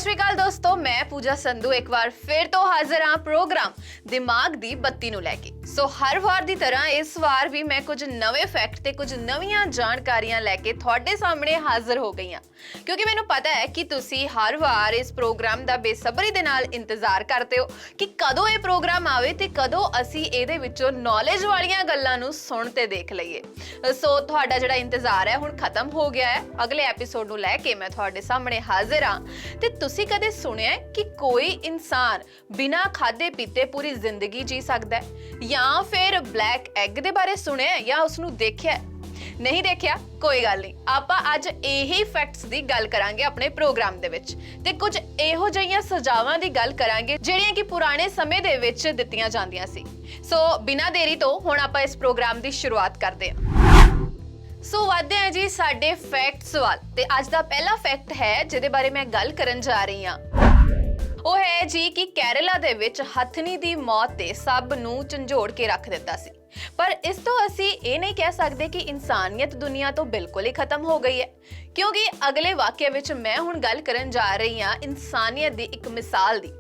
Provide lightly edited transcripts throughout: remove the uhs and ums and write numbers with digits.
श्री अकाल दोस्तों, मैं पूजा संधू एक बार फिर तो हाजिर हाँ प्रोग्राम दिमाग दी बत्ती ਨੂੰ ਲੈ ਕੇ। ਸੋ ਹਰ ਵਾਰ ਦੀ ਤਰ੍ਹਾਂ ਇਸ ਵਾਰ ਵੀ ਮੈਂ ਕੁਝ ਨਵੇਂ ਫੈਕਟ ਤੇ ਕੁਝ ਨਵੀਆਂ ਜਾਣਕਾਰੀਆਂ ਲੈ ਕੇ ਤੁਹਾਡੇ ਸਾਹਮਣੇ ਹਾਜ਼ਰ ਹੋ ਗਈ ਹਾਂ, ਕਿਉਂਕਿ ਮੈਨੂੰ ਪਤਾ ਹੈ ਕਿ ਤੁਸੀਂ ਹਰ ਵਾਰ ਇਸ ਪ੍ਰੋਗਰਾਮ ਦਾ ਬੇਸਬਰੀ ਦੇ ਨਾਲ ਇੰਤਜ਼ਾਰ ਕਰਦੇ ਹੋ ਕਿ ਕਦੋਂ ਇਹ ਪ੍ਰੋਗਰਾਮ ਆਵੇ ਤੇ ਕਦੋਂ ਅਸੀਂ ਇਹਦੇ ਵਿੱਚੋਂ ਨੌਲੇਜ ਵਾਲੀਆਂ ਗੱਲਾਂ ਨੂੰ ਸੁਣ ਤੇ ਦੇਖ ਲਈਏ। ਸੋ ਤੁਹਾਡਾ ਜਿਹੜਾ ਇੰਤਜ਼ਾਰ ਹੈ ਹੁਣ ਖਤਮ ਹੋ ਗਿਆ ਹੈ। ਅਗਲੇ ਐਪੀਸੋਡ ਨੂੰ ਲੈ ਕੇ ਮੈਂ ਤੁਹਾਡੇ ਸਾਹਮਣੇ ਹਾਜ਼ਰ ਹਾਂ ਤੇ ਤੁਸੀਂ ਕਦੇ ਸੁਣਿਆ ਕਿ ਕੋਈ ਇਨਸਾਨ ਬਿਨਾਂ ਖਾਦੇ ਪੀਤੇ ਪੂਰੀ ਜ਼ਿੰਦਗੀ ਜੀ ਸਕਦਾ ਹੈ, ਜਾਂ ਫਿਰ ਬਲੈਕ ਐਗ ਦੇ ਬਾਰੇ ਸੁਣਿਆ ਜਾਂ ਉਸ ਨੂੰ ਦੇਖਿਆ? नहीं देखिया कोई गल नहीं, आपां अज यही फैक्ट्स दी गल करांगे अपने प्रोग्राम दे विच ते कुछ इहो जिहियां सजावां दी गल करांगे जिहड़ियां कि पुराने समय दे विच दित्तियां जांदियां सी। सो बिना देरी तो हुण आपां इस प्रोग्राम दी शुरुआत करदे हां। सो वधदे हां जी साडे फैक्ट्स वाल ते अज दा पहला फैक्ट है जिहदे बारे मैं गल करन जा रही हां। ਉਹ ਹੈ ਜੀ ਕਿ ਕੇਰਲਾ ਦੇ ਵਿੱਚ ਹਥਨੀ ਦੀ ਮੌਤ ਤੇ ਸਭ ਨੂੰ ਝੰਜੋੜ ਕੇ ਰੱਖ ਦਿੱਤਾ ਸੀ, ਪਰ ਇਸ ਤੋਂ ਅਸੀਂ ਇਹ ਨਹੀਂ ਕਹਿ ਸਕਦੇ ਕਿ ਇਨਸਾਨੀਅਤ ਦੁਨੀਆ ਤੋਂ ਬਿਲਕੁਲ ਹੀ ਖਤਮ ਹੋ ਗਈ ਹੈ, ਕਿਉਂਕਿ ਅਗਲੇ ਵਾਕਿਆ ਵਿੱਚ ਮੈਂ ਹੁਣ ਗੱਲ ਕਰਨ ਜਾ ਰਹੀ ਹਾਂ ਇਨਸਾਨੀਅਤ ਦੀ ਇੱਕ ਮਿਸਾਲ ਦੀ।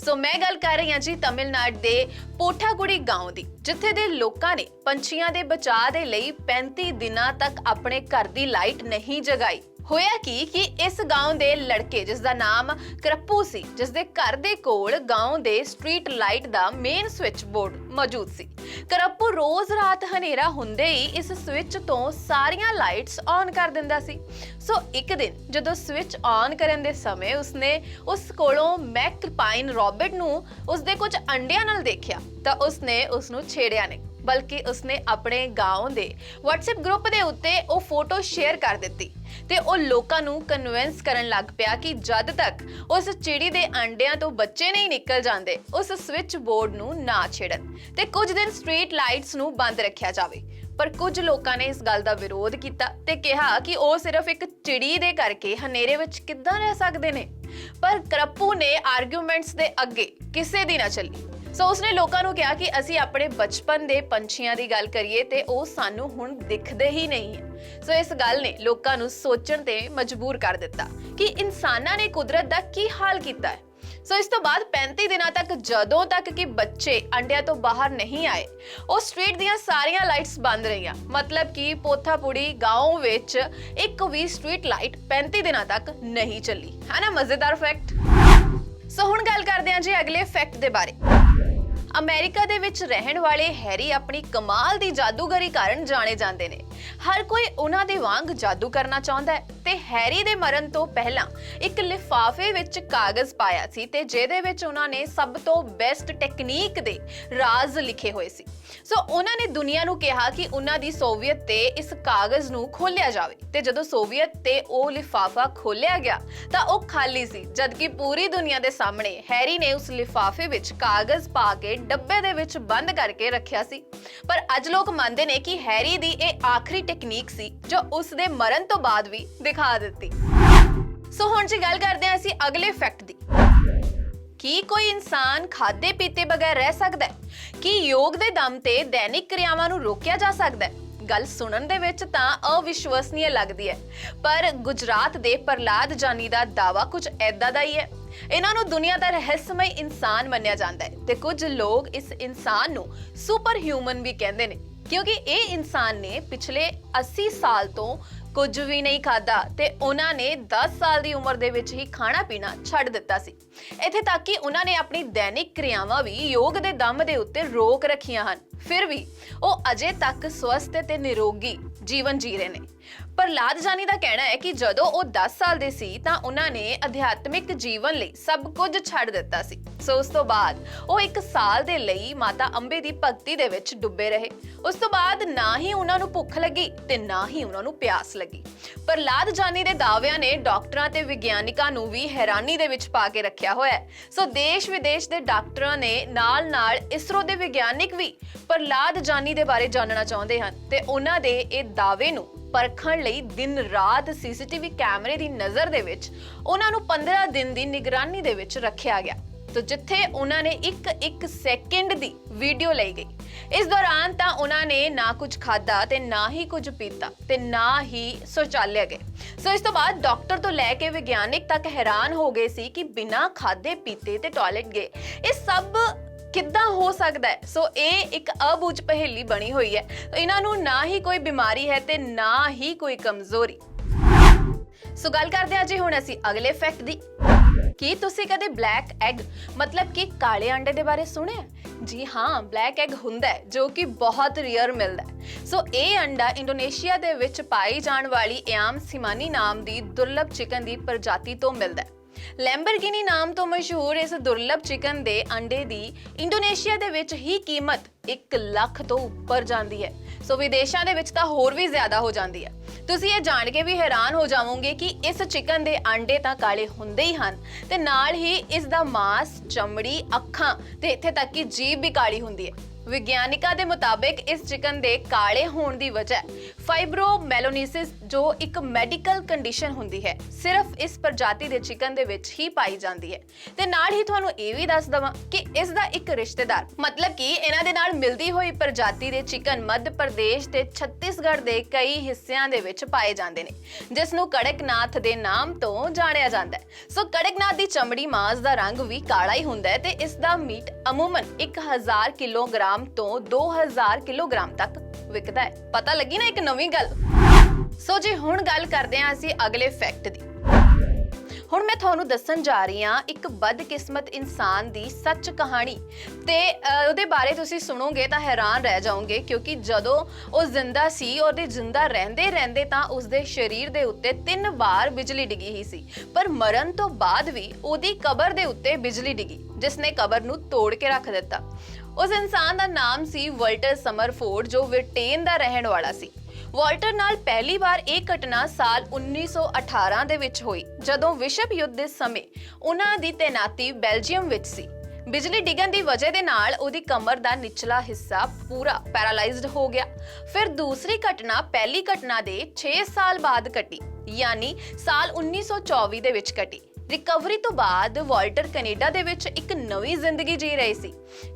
ਸੋ ਮੈਂ ਗੱਲ ਕਰ ਰਹੀ ਹਾਂ ਜੀ ਤਮਿਲਨਾਡੂ ਦੇ ਪੋਠਾਗੁੜੀ ਗਾਉਂ ਦੀ, ਜਿੱਥੇ ਦੇ ਲੋਕਾਂ ਨੇ ਪੰਛੀਆਂ ਦੇ ਬਚਾਅ ਦੇ ਲਈ 35 ਦਿਨਾਂ ਤੱਕ ਆਪਣੇ ਘਰ ਦੀ ਲਾਈਟ ਨਹੀਂ ਜਗਾਈ। ਹੋਇਆ ਕਿ ਇਸ ਗਾਉਂ ਦੇ ਲੜਕੇ ਜਿਸ ਦਾ ਨਾਮ ਕਰੱਪੂ ਸੀ, ਜਿਸ ਦੇ ਘਰ ਦੇ ਕੋਲ ਗਾਉਂ ਦੇ ਸਟਰੀਟ ਲਾਈਟ ਦਾ ਮੇਨ ਸਵਿਚ ਬੋਰਡ ਮੌਜੂਦ ਸੀ। ਕਰੱਪੂ ਰੋਜ਼ ਰਾਤ ਹਨੇਰਾ ਹੁੰਦੇ ਹੀ ਇਸ ਸਵਿਚ ਤੋਂ ਸਾਰੀਆਂ ਲਾਈਟਸ ਔਨ ਕਰ ਦਿੰਦਾ ਸੀ। ਸੋ ਇੱਕ ਦਿਨ ਜਦੋਂ ਸਵਿਚ ਔਨ ਕਰਨ ਦੇ ਸਮੇਂ ਉਸਨੇ ਉਸ ਕੋਲੋਂ ਮੈਕਪਾਈਨ ਰੌਬਿਟ ਨੂੰ ਉਸਦੇ ਕੁਝ ਅੰਡਿਆਂ ਨਾਲ ਦੇਖਿਆ ਤਾਂ ਉਸਨੇ ਉਸ ਨੂੰ ਛੇੜਿਆ ਨਹੀਂ, ਬਲਕਿ ਉਸਨੇ ਆਪਣੇ ਗਾਉਂ ਦੇ WhatsApp ਗਰੁੱਪ ਦੇ ਉੱਤੇ ਉਹ ਫੋਟੋ ਸ਼ੇਅਰ ਕਰ ਦਿੱਤੀ ਤੇ ਉਹ ਲੋਕਾਂ ਨੂੰ ਕਨਵਿੰਸ ਕਰਨ ਲੱਗ ਪਿਆ ਕਿ ਜਦ ਤੱਕ ਉਸ ਚਿੜੀ ਦੇ ਅੰਡਿਆਂ ਤੋਂ ਬੱਚੇ ਨਹੀਂ ਨਿਕਲ ਜਾਂਦੇ ਉਸ ਸਵਿਚ ਬੋਰਡ ਨੂੰ ਨਾ ਛੇੜਨ ਤੇ ਕੁਝ ਦਿਨ ਸਟਰੀਟ ਲਾਈਟਸ ਨੂੰ ਬੰਦ ਰੱਖਿਆ ਜਾਵੇ। ਪਰ ਕੁਝ ਲੋਕਾਂ ਨੇ ਇਸ ਗੱਲ ਦਾ ਵਿਰੋਧ ਕੀਤਾ ਤੇ ਕਿਹਾ ਕਿ ਉਹ ਸਿਰਫ ਇੱਕ ਚਿੜੀ ਦੇ ਕਰਕੇ ਹਨੇਰੇ ਵਿੱਚ ਕਿੱਦਾਂ ਰਹਿ ਸਕਦੇ ਨੇ। ਪਰ ਕਰੱਪੂ ਨੇ ਆਰਗੂਮੈਂਟਸ ਦੇ ਅੱਗੇ ਕਿਸੇ ਦੀ ਨਾ ਚੱਲੀ। ਸੋ ਉਸਨੇ ਲੋਕਾਂ ਨੂੰ ਕਿਹਾ ਕਿ ਅਸੀਂ ਆਪਣੇ ਬਚਪਨ ਦੇ ਪੰਛੀਆਂ ਦੀ ਗੱਲ ਕਰੀਏ ਤੇ ਉਹ ਸਾਨੂੰ ਹੁਣ ਦਿਖਦੇ ਹੀ ਨਹੀਂ ਹੈ। ਸੋ ਇਸ ਗੱਲ ਨੇ ਲੋਕਾਂ ਨੂੰ ਸੋਚਣ ਤੇ ਮਜਬੂਰ ਕਰ ਦਿੱਤਾ ਕਿ ਇਨਸਾਨਾਂ ਨੇ ਕੁਦਰਤ ਦਾ ਕੀ ਹਾਲ ਕੀਤਾ ਹੈ। ਸੋ ਇਸ ਤੋਂ ਬਾਅਦ 35 ਦਿਨਾਂ ਤੱਕ ਜਦੋਂ ਤੱਕ ਕਿ ਬੱਚੇ ਅੰਡਿਆਂ ਤੋਂ ਬਾਹਰ ਨਹੀਂ ਆਏ ਉਹ ਸਟਰੀਟ ਦੀਆਂ ਸਾਰੀਆਂ ਲਾਈਟਸ ਬੰਦ ਰਹੀਆਂ। ਮਤਲਬ ਕਿ ਪੋਠਾਪੁੜੀ ਗਾਉਂ ਵਿੱਚ ਇੱਕ ਵੀ ਸਟਰੀਟ ਲਾਈਟ 35 ਦਿਨਾਂ ਤੱਕ ਨਹੀਂ ਚੱਲੀ। ਹੈ ਨਾ ਮਜ਼ੇਦਾਰ ਫੈਕਟ। ਸੋ ਹੁਣ ਗੱਲ ਕਰਦੇ ਹਾਂ ਜੀ ਅਗਲੇ ਫੈਕਟ ਦੇ ਬਾਰੇ। ਅਮਰੀਕਾ ਦੇ ਵਿੱਚ ਰਹਿਣ ਵਾਲੇ ਹੈਰੀ ਆਪਣੀ ਕਮਾਲ ਦੀ ਜਾਦੂਗਰੀ ਕਾਰਨ ਜਾਣੇ ਜਾਂਦੇ ਨੇ। ਹਰ ਕੋਈ ਉਹਨਾਂ ਦੇ ਵਾਂਗ ਜਾਦੂ ਕਰਨਾ ਚਾਹੁੰਦਾ ਹੈ ਤੇ ਹੈਰੀ ਦੇ ਮਰਨ ਤੋਂ ਪਹਿਲਾਂ ਇੱਕ ਲਿਫਾਫੇ ਵਿੱਚ ਕਾਗਜ਼ ਪਾਇਆ ਸੀ ਤੇ ਜਿਹਦੇ ਵਿੱਚ ਉਹਨਾਂ ਨੇ ਸਭ ਤੋਂ ਬੈਸਟ ਟੈਕਨੀਕ ਦੇ ਰਾਜ਼ ਲਿਖੇ ਹੋਏ ਸੀ। ਸੋ ਉਹਨਾਂ ਨੇ ਦੁਨੀਆ ਨੂੰ ਕਿਹਾ ਕਿ ਉਹਨਾਂ ਦੀ ਸੋਵੀਅਤ ਤੇ ਇਸ ਕਾਗਜ਼ ਨੂੰ ਖੋਲਿਆ ਜਾਵੇ ਤੇ ਜਦੋਂ ਸੋਵੀਅਤ ਤੇ ਉਹ ਲਿਫਾਫਾ ਖੋਲਿਆ ਗਿਆ ਤਾਂ ਉਹ ਖਾਲੀ ਸੀ, ਜਦਕਿ ਪੂਰੀ ਦੁਨੀਆ ਦੇ ਸਾਹਮਣੇ ਹੈਰੀ ਨੇ ਉਸ ਲਿਫਾਫੇ ਵਿੱਚ ਕਾਗਜ਼ ਪਾ ਕੇ ਡੱਬੇ ਦੇ ਵਿੱਚ ਬੰਦ ਕਰਕੇ ਰੱਖਿਆ ਸੀ। ਪਰ ਅੱਜ ਲੋਕ ਮੰਨਦੇ ਨੇ ਕਿ ਹੈਰੀ ਦੀ ਇਹ ਆਖਰੀ ਟੈਕਨੀਕ ਸੀ ਜੋ ਉਸ ਦੇ ਮਰਨ ਤੋਂ ਬਾਅਦ ਵੀ ਦਿਖਾ ਦਿੱਤੀ। ਸੋ ਹੁਣ ਜੀ ਗੱਲ ਕਰਦੇ ਹਾਂ ਅਸੀਂ ਅਗਲੇ ਫੈਕਟ ਦੀ। ਕੀ ਕੋਈ ਇਨਸਾਨ ਖਾਦੇ ਪੀਤੇ ਬਗੈਰ ਰਹਿ ਸਕਦਾ ਹੈ? ਕੀ ਯੋਗ ਦੇ ਦਮ ਤੇ ਦੈਨਿਕ ਕਿਰਿਆਵਾਂ ਨੂੰ ਰੋਕਿਆ ਜਾ ਸਕਦਾ ਹੈ? ਗੱਲ ਸੁਣਨ ਦੇ ਵਿੱਚ ਤਾਂ ਅਵਿਸ਼ਵਸਨੀय ਲੱਗਦੀ ਹੈ, ਪਰ ਗੁਜਰਾਤ ਦੇ ਪ੍ਰਲਾਦ ਜਾਨੀ ਦਾ ਦਾਵਾ ਕੁਝ ਐਦਾਂ ਦਾ ਹੀ ਹੈ। ਇਹਨਾਂ ਨੂੰ ਦੁਨੀਆ ਦਾ ਰਹੱਸਮਈ ਇਨਸਾਨ ਮੰਨਿਆ ਜਾਂਦਾ ਹੈ ਤੇ ਕੁਝ ਲੋਕ ਇਸ ਇਨਸਾਨ ਨੂੰ ਸੁਪਰ ਹਿਊਮਨ ਵੀ ਕਹਿੰਦੇ ਨੇ, ਕਿਉਂਕਿ ਇਹ ਇਨਸਾਨ ਨੇ ਪਿਛਲੇ 80 ਸਾਲ ਤੋਂ ਕੁਝ ਵੀ ਨਹੀਂ ਖਾਦਾ ਤੇ ਉਹਨਾਂ ਨੇ 10 ਸਾਲ ਦੀ ਉਮਰ ਦੇ ਵਿੱਚ ਹੀ ਖਾਣਾ ਪੀਣਾ ਛੱਡ ਦਿੱਤਾ ਸੀ। ਇੱਥੇ ਤੱਕ ਕਿ ਉਹਨਾਂ ਨੇ ਆਪਣੀ ਦੈਨਿਕ ਕਿਰਿਆਵਾਂ ਵੀ ਯੋਗ ਦੇ ਦਮ ਦੇ ਉੱਤੇ ਰੋਕ ਰੱਖੀਆਂ ਹਨ, ਫਿਰ ਵੀ ਉਹ ਅਜੇ ਤੱਕ ਸਵਸਥ ਤੇ ਨਿਰੋਗੀ ਜੀਵਨ ਜੀ ਰਹੇ ਨੇ। ਪ੍ਰਲਾਦ ਜਾਨੀ ਦਾ ਕਹਿਣਾ ਹੈ ਕਿ ਜਦੋਂ ਉਹ 10 ਸਾਲ ਦੇ ਸੀ ਤਾਂ ਉਹਨਾਂ ਨੇ ਅਧਿਆਤਮਿਕ ਜੀਵਨ ਲਈ ਸਭ ਕੁਝ ਛੱਡ ਦਿੱਤਾ ਸੀ। ਸੋ ਉਸ ਤੋਂ ਬਾਅਦ ਉਹ 1 ਸਾਲ ਦੇ ਲਈ ਮਾਤਾ ਅੰਬੇ ਦੀ ਭਗਤੀ ਦੇ ਵਿੱਚ ਡੁੱਬੇ ਰਹੇ। ਉਸ ਤੋਂ ਬਾਅਦ ਨਾ ਹੀ ਉਹਨਾਂ ਨੂੰ ਭੁੱਖ ਲੱਗੀ ਤੇ ਨਾ ਹੀ ਉਹਨਾਂ ਨੂੰ ਪਿਆਸ ਲੱਗੀ। ਪ੍ਰਲਾਦ ਜਾਨੀ ਦੇ ਦਾਅਵਿਆਂ ਨੇ ਡਾਕਟਰਾਂ ਤੇ ਵਿਗਿਆਨਿਕਾਂ ਨੂੰ ਵੀ ਹੈਰਾਨੀ ਦੇ ਵਿੱਚ ਪਾ ਕੇ ਰੱਖਿਆ ਹੋਇਆ ਹੈ। ਸੋ ਦੇਸ਼ ਵਿਦੇਸ਼ ਦੇ ਡਾਕਟਰਾਂ ਨੇ ਨਾਲ-ਨਾਲ ਇਸਰੋ ਦੇ ਵਿਗਿਆਨਿਕ ਵੀ ਪ੍ਰਲਾਦ ਜਾਨੀ ਦੇ ਬਾਰੇ ਜਾਣਨਾ ਚਾਹੁੰਦੇ ਹਨ ਤੇ ਉਹਨਾਂ ਦੇ ਇਹ ਦਾਅਵੇ ਨੂੰ ਪਰਖਣ ਲਈ ਦਿਨ ਰਾਤ CCTV ਕੈਮਰੇ ਦੀ ਨਜ਼ਰ ਦੇ ਵਿੱਚ ਉਹਨਾਂ ਨੂੰ 15 ਦਿਨ ਦੀ ਨਿਗਰਾਨੀ ਦੇ ਵਿੱਚ ਰੱਖਿਆ ਗਿਆ। तो जिथे उन्होंने एक सैकेंड दी वीडियो ली गई। इस दौरान तो उन्होंने ना कुछ खादा ते ना ही कुछ पीता ते ना ही शौचालय गए। सो इस तो बाद डॉक्टर तो लैके विज्ञानिक तक हैरान हो गए सी कि बिना खादे पीते ते टॉयलेट गए ये सब किद्दां हो सकता है। सो ये एक अबूझ पहेली बनी हुई है। तो इन्हों ना ही कोई बीमारी है ते ना ही कोई कमजोरी। सो गल करते हैं जी हुण असीं अगले फैक्ट दी कि तुसीं कदे ब्लैक एग मतलब कि काले अंडे दे बारे सुनिया? जी हाँ, ब्लैक एग हुंदा है जो कि बहुत रेयर मिलता है। सो ये अंडा इंडोनेशिया दे विच पाई जाण वाली एयाम सिमानी नाम दी दुर्लभ चिकन दी प्रजाति तो मिलता है। लैम्बोर्गिनी नाम तो मशहूर इस दुर्लभ चिकन दे अंडे दी इंडोनेशिया दे विच ही कीमत 1 लाख तो ऊपर जाती है। सो विदेशों दे विच तां होर भी ज्यादा हो जाती है। तुसीं ये जान के भी हैरान हो जाओगे कि इस चिकन दे अंडे तां काले हुंदे ही हन ते नाल ही इस दा मांस, चमड़ी, अखां ते इत्थे तक कि जीभ भी काली हुंदी है। विज्ञानिका दे मुताबिक इस चिकन दे काले होने की वजह फाइब्रोमेलोनिसिस जो एक मेडिकल कंडीशन हुंदी है सिर्फ इस प्रजाति दे चिकन दे विच ही पाई जाती है। ते नाल ही तुहानूं ये भी दस दवां कि इस दा एक रिश्तेदार मतलब कि इन्हां दे नाल मिलदी हुई प्रजाति दे चिकन मध्य प्रदेश ते छत्तीसगढ़ दे कई हिस्सियां दे विच पाए जांदे ने जिस नूं कड़कनाथ दे नाम तो जानिया जांदा है। सो कड़कनाथ दी चमड़ी मांस दा रंग भी काला ही हुंदा है ते इस दा मीट अमूमन 1000 किलोग्राम तो 2000 किलोग्राम तक विकदा है। पता लगी ना एक नवी गल। सो जी हुण गल करदे हां असीं अगले फैक्ट दी। हुण मैं तुहानूं दस्सण जा रही हां एक बदकिस्मत इंसान दी सच कहानी ते उहदे बारे तुसीं सुणोगे तां हैरान रह जाओगे क्योंकि जदों वो जिंदा सी और जिंदा रहंदे रहंदे तां उसदे शरीर दे उत्ते 3 बार बिजली डिगी ही सी पर मरण तो बाद भी उहदी कबर दे उत्ते बिजली डिगी जिसने कबर नूं तोड़ के रख दिता। उस इंसान का नाम सी वाल्टर समरफोर्ड जो ब्रिटेन का रहने वाला सी। वाल्टर नाल पहली बार यह घटना साल 1918 दे विच होई जदों विश्व युद्ध दे समय उन्हां दी तैनाती बेल्जियम विच सी। बिजली डिगन की वजह दे नाल उहदी कमर का निचला हिस्सा पूरा पैरालाइज्ड हो गया। फिर दूसरी घटना पहली घटना दे 6 साल बाद घटी यानी साल 1924 दे विच घटी। रिकवरी तो बाद वाल्टर कनेडा दे विच एक नवी जिंदगी जी रहे सी।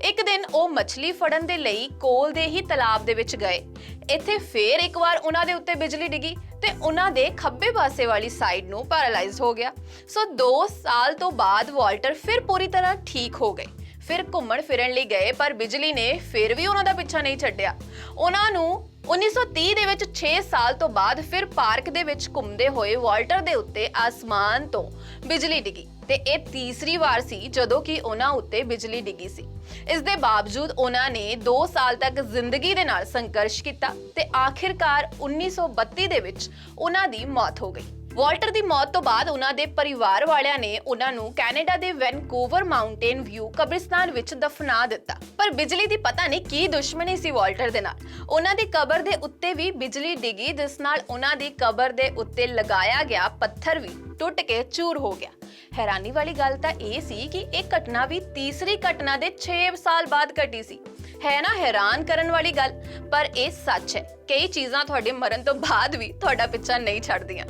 एक दिन वो मछली फड़न दे लई कोल दे ही तालाब दे विच गए। इत्थे फिर एक बार उन्हां दे उत्ते बिजली डिगी ते उन्हां दे खब्बे पासे वाली साइड नूं पैरालाइज हो गया। सो 2 साल तो बाद वाल्टर फिर पूरी तरह ठीक हो गए। फिर घुम्मण फिरन लई गए पर बिजली ने फिर भी उन्हां दा पिछा नहीं छड्डिया। उन्हां नूं 1930 दे विच 6 साल तो बाद फिर पार्क दे विच घुमदे होए वाल्टर दे उत्ते आसमान तो बिजली डिगी ते ये तीसरी बार सी जदों कि उन्हां उत्ते बिजली डिगी सी। इस दे बावजूद उन्हां ने 2 साल तक जिंदगी दे नाल संघर्ष किया ते आखिरकार 1932 दे विच उन्हां दी मौत हो गई। वाल्टर दी मौत तो बाद उन्हां दे परिवार वालियां ने उन्हां नूं कैनेडा दे वैनकूवर माउंटेन व्यू कब्रिस्तान विच दफना दिता। पर बिजली दी पता नहीं की दुश्मनी सी वाल्टर दे नाल। उन्हां दी कबर दे उत्ते भी बिजली डिगी जिस नाल उन्हां दी कबर दे उत्ते लगाया गया पत्थर भी टुट के चूर हो गया। हैरानी वाली गल तां ये सी कि एक घटना भी तीसरी घटना दे 6 साल बाद घटी सी। है ना हैरान करन वाली गल पर ये सच है कई चीज़ां तुहाडे मरण तो बाद भी तुहाडा पिछा नहीं छड्डदियां।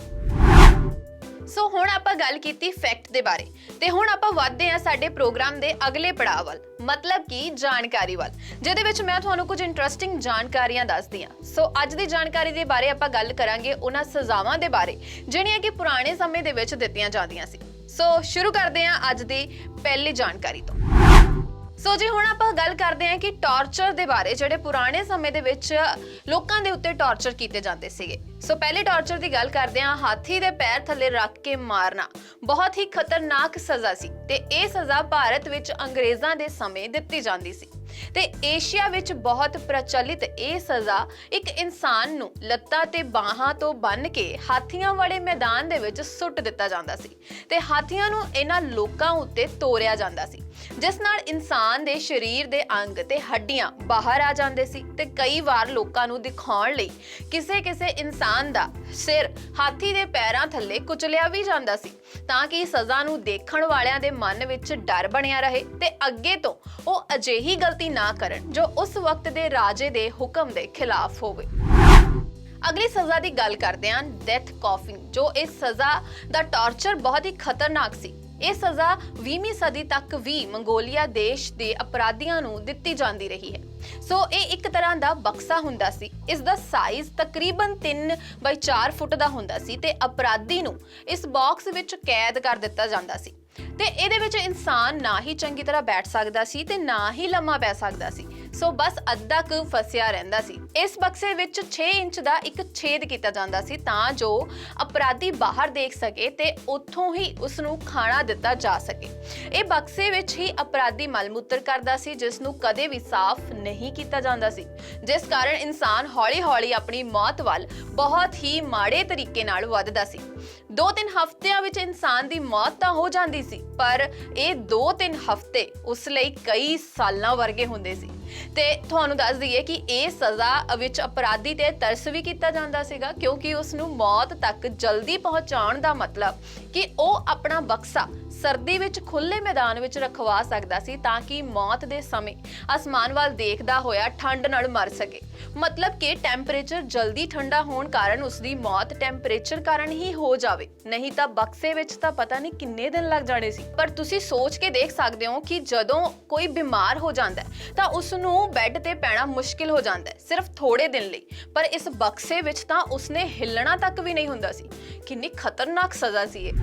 सो हुण आपां गल कीती फैक्ट दे बारे ते हुण आपां वधदे हां साडे प्रोग्राम दे अगले पड़ाव वल मतलब कि जानकारी वल जिहदे विच मैं तुहानूं कुछ इंटरस्टिंग जानकारियां दसदी हां। सो अज दी जानकारी दे बारे आपां गल करांगे उन्हां सज़ावां दे बारे जिहड़ियां कि पुराने समय दे विच दित्तियां जांदियां सी। सो शुरू करदे हां अज दी पहली जानकारी तो। सो जी हुण आपां गल करदे हां कि टॉर्चर दे बारे जिहड़े पुराने समय दे विच लोकां दे उत्ते टॉर्चर कीते जांदे सीगे। सो पहले टॉर्चर की गल करदे हां हाथी दे पैर थल्ले रख के मारना बहुत ही खतरनाक सज़ा सी ते इह सज़ा भारत विच अंग्रेज़ां दे समय दित्ती जांदी सी ते एशिया विच बहुत प्रचलित यह सज़ा एक इंसान नूं लत्तां ते बाहां तो बन के हाथियां वाले मैदान दे विच सुट दिता जांदा सी ते हाथियां नूं इन्हां लोकां उत्ते तोड़िया जांदा सी जिस नाल इंसान दे शरीर दे अंग ते हड्डियां बाहर आ जांदे सी ते कई वार लोकां नूं दिखाउण लई किसे इंसान दा सिर हाथी दे पैरां थल्ले कुचलिया भी जांदा सी तां कि सज़ा नूं देखण वालियां दे मन विच डर बनिया रहे ते अगे तो ਉਹ ਅਜਿਹੀ गलती ना करन जो उस वक्त दे राजे दे हुक्म दे खिलाफ होवे। अगली सज़ा की गल करते हैं डेथ कॉफिंग जो इस सज़ा दा टॉर्चर बहुत ही खतरनाक सी। ਇਹ ਸਜ਼ਾ 20ਵੀਂ ਸਦੀ ਤੱਕ ਵੀ ਮੰਗੋਲੀਆ ਦੇਸ਼ ਦੇ ਅਪਰਾਧੀਆਂ ਨੂੰ ਦਿੱਤੀ ਜਾਂਦੀ ਰਹੀ ਹੈ। ਸੋ ਇਹ ਇੱਕ ਤਰ੍ਹਾਂ ਦਾ ਬਕਸਾ ਹੁੰਦਾ ਸੀ। ਇਸ ਦਾ ਸਾਈਜ਼ ਤਕਰੀਬਨ 3x4 ਫੁੱਟ ਦਾ ਹੁੰਦਾ ਸੀ ਤੇ ਅਪਰਾਧੀ ਨੂੰ ਇਸ ਬਾਕਸ ਵਿੱਚ ਕੈਦ ਕਰ ਦਿੱਤਾ ਜਾਂਦਾ ਸੀ ਤੇ ਇਹਦੇ ਵਿੱਚ ਇਨਸਾਨ ਨਾ ਹੀ ਚੰਗੀ ਤਰ੍ਹਾਂ ਬੈਠ ਸਕਦਾ ਸੀ ਤੇ ਨਾ ਹੀ ਲੰਮਾ ਪੈ ਸਕਦਾ ਸੀ। ਸੋ ਬਸ ਅੱਧਾ ਕੁ ਫਸਿਆ ਰਹਿੰਦਾ ਸੀ। ਇਸ ਬਕਸੇ ਵਿੱਚ 6 ਇੰਚ ਦਾ ਇੱਕ ਛੇਦ ਕੀਤਾ ਜਾਂਦਾ ਸੀ ਤਾਂ ਜੋ ਅਪਰਾਧੀ ਬਾਹਰ ਦੇਖ ਸਕੇ ਤੇ ਉੱਥੋਂ ਹੀ ਉਸ ਨੂੰ ਖਾਣਾ ਦਿੱਤਾ ਜਾ ਸਕੇ। ਇਹ ਬਕਸੇ ਵਿੱਚ ਹੀ ਅਪਰਾਧੀ ਮਲ ਮੂਤਰ ਕਰਦਾ ਸੀ ਜਿਸ ਨੂੰ ਕਦੇ ਵੀ ਸਾਫ਼ ਨਹੀਂ ਕੀਤਾ ਜਾਂਦਾ ਸੀ, ਜਿਸ ਕਾਰਨ ਇਨਸਾਨ ਹੌਲੀ-ਹੌਲੀ ਆਪਣੀ ਮੌਤ ਵੱਲ ਬਹੁਤ ਹੀ ਮਾੜੇ ਤਰੀਕੇ ਨਾਲ ਵੱਧਦਾ ਸੀ। 2-3 ਹਫ਼ਤਿਆਂ ਵਿੱਚ ਇਨਸਾਨ ਦੀ ਮੌਤ ਤਾਂ ਹੋ ਜਾਂਦੀ ਸੀ, ਪਰ ਇਹ 2-3 ਹਫ਼ਤੇ ਉਸ ਲਈ ਕਈ ਸਾਲਾਂ ਵਰਗੇ ਹੁੰਦੇ ਸੀ। ਤੇ ਤੁਹਾਨੂੰ ਦੱਸ ਦਈਏ ਕਿ ਇਹ ਸਜ਼ਾ ਵਿੱਚ ਅਪਰਾਧੀ ਤੇ ਤਰਸ ਵੀ ਕੀਤਾ ਜਾਂਦਾ ਸੀਗਾ, ਕਿਉਂਕਿ ਉਸ ਨੂੰ ਮੌਤ ਤੱਕ ਜਲਦੀ ਪਹੁੰਚਾਉਣ ਦਾ ਮਤਲਬ ਕਿ ਉਹ ਆਪਣਾ ਬਕਸਾ ਸਰਦੀ ਵਿੱਚ ਖੁੱਲੇ ਮੈਦਾਨ ਵਿੱਚ ਰਖਵਾ ਸਕਦਾ ਸੀ ਤਾਂ ਕਿ ਮੌਤ ਦੇ ਸਮੇਂ ਅਸਮਾਨ ਵੱਲ ਦੇਖਦਾ ਹੋਇਆ ਠੰਡ ਨਾਲ ਮਰ ਸਕੇ। ਮਤਲਬ ਕਿ ਟੈਂਪਰੇਚਰ ਜਲਦੀ ਠੰਡਾ ਹੋਣ ਕਾਰਨ ਉਸ ਦੀ ਮੌਤ ਟੈਂਪਰੇਚਰ ਕਾਰਨ ਹੀ ਹੋ ਜਾਵੇ, ਨਹੀਂ ਤਾਂ ਬਕਸੇ ਵਿੱਚ ਤਾਂ ਪਤਾ ਨਹੀਂ ਕਿੰਨੇ ਦਿਨ ਲੱਗ ਜਾਣੇ ਸੀ। ਪਰ ਤੁਸੀਂ ਸੋਚ ਕੇ ਦੇਖ ਸਕਦੇ ਹੋ ਕਿ ਜਦੋਂ ਕੋਈ ਬਿਮਾਰ ਹੋ ਜਾਂਦਾ ਹੈ ਤਾਂ ਉਸ ਨੂੰ ਬੈੱਡ ਤੇ ਪੈਣਾ ਮੁਸ਼ਕਿਲ ਹੋ ਜਾਂਦਾ ਹੈ ਸਿਰਫ ਥੋੜੇ ਦਿਨ ਲਈ, ਪਰ ਇਸ ਬਕਸੇ ਵਿੱਚ ਤਾਂ ਉਸਨੇ ਹਿੱਲਣਾ ਤੱਕ ਵੀ ਨਹੀਂ ਹੁੰਦਾ ਸੀ। ਕਿੰਨੀ ਖਤਰਨਾਕ ਸਜ਼ਾ ਸੀ ਇਹ।